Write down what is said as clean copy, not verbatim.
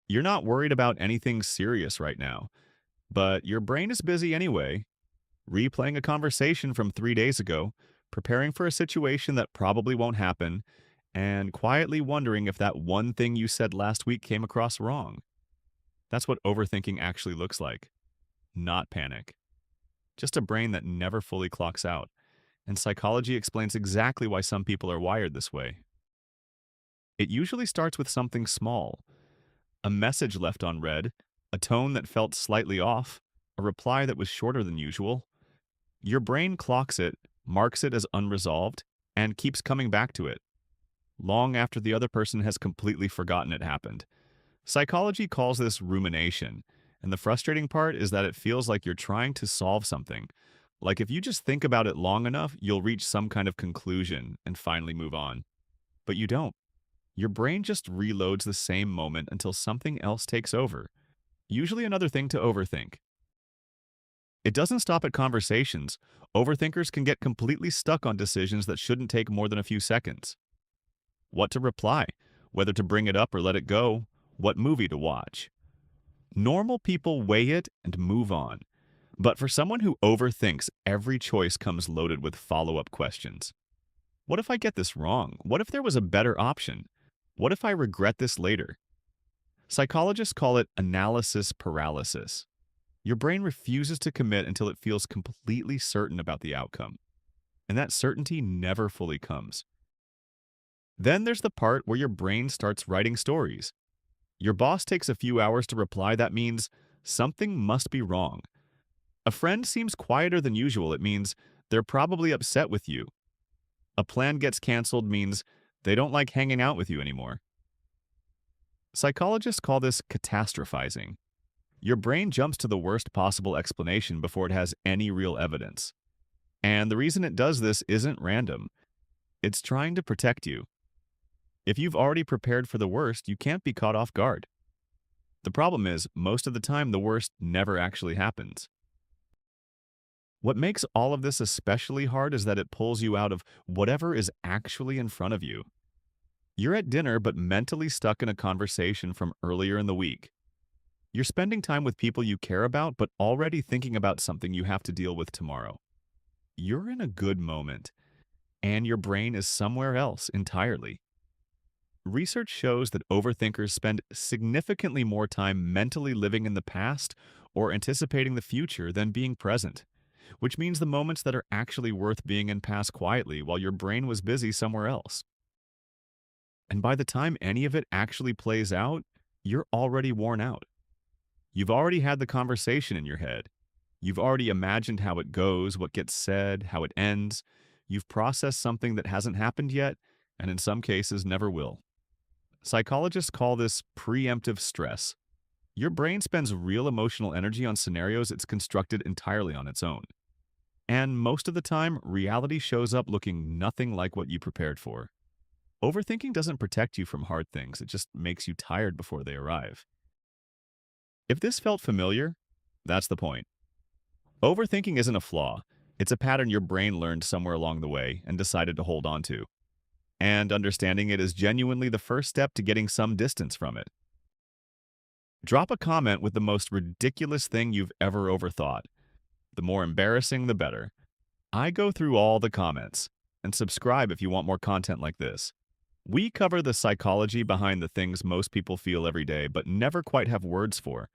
You're not worried about anything serious right now, but your brain is busy anyway, replaying a conversation from 3 days ago, preparing for a situation that probably won't happen, and quietly wondering if that one thing you said last week came across wrong. That's what overthinking actually looks like. Not panic. Just a brain that never fully clocks out. And psychology explains exactly why some people are wired this way. It usually starts with something small: a message left unread, a tone that felt slightly off, a reply that was shorter than usual. Your brain clocks it, marks it as unresolved, and keeps coming back to it, long after the other person has completely forgotten it happened. Psychology calls this rumination, and the frustrating part is that it feels like you're trying to solve something. Like if you just think about it long enough, you'll reach some kind of conclusion and finally move on. But you don't. Your brain just reloads the same moment until something else takes over, usually another thing to overthink. It doesn't stop at conversations. Overthinkers can get completely stuck on decisions that shouldn't take more than a few seconds. What to reply, whether to bring it up or let it go, what movie to watch. Normal people weigh it and move on. But for someone who overthinks, every choice comes loaded with follow-up questions. What if I get this wrong? What if there was a better option? What if I regret this later? Psychologists call it analysis paralysis. Your brain refuses to commit until it feels completely certain about the outcome. And that certainty never fully comes. Then there's the part where your brain starts writing stories. Your boss takes a few hours to reply. That means something must be wrong. A friend seems quieter than usual. It means they're probably upset with you. A plan gets canceled means they don't like hanging out with you anymore. Psychologists call this catastrophizing. Your brain jumps to the worst possible explanation before it has any real evidence. And the reason it does this isn't random. It's trying to protect you. If you've already prepared for the worst, you can't be caught off guard. The problem is, most of the time, the worst never actually happens. What makes all of this especially hard is that it pulls you out of whatever is actually in front of you. You're at dinner but mentally stuck in a conversation from earlier in the week. You're spending time with people you care about but already thinking about something you have to deal with tomorrow. You're in a good moment, and your brain is somewhere else entirely. Research shows that overthinkers spend significantly more time mentally living in the past or anticipating the future than being present, which means the moments that are actually worth being in pass quietly while your brain was busy somewhere else. And by the time any of it actually plays out, you're already worn out. You've already had the conversation in your head. You've already imagined how it goes, what gets said, how it ends. You've processed something that hasn't happened yet, and in some cases never will. Psychologists call this preemptive stress. Your brain spends real emotional energy on scenarios it's constructed entirely on its own. And most of the time, reality shows up looking nothing like what you prepared for. Overthinking doesn't protect you from hard things, it just makes you tired before they arrive. If this felt familiar, that's the point. Overthinking isn't a flaw, it's a pattern your brain learned somewhere along the way and decided to hold on to. And understanding it is genuinely the first step to getting some distance from it. Drop a comment with the most ridiculous thing you've ever overthought. The more embarrassing, the better. I go through all the comments. And subscribe if you want more content like this. We cover the psychology behind the things most people feel every day but never quite have words for.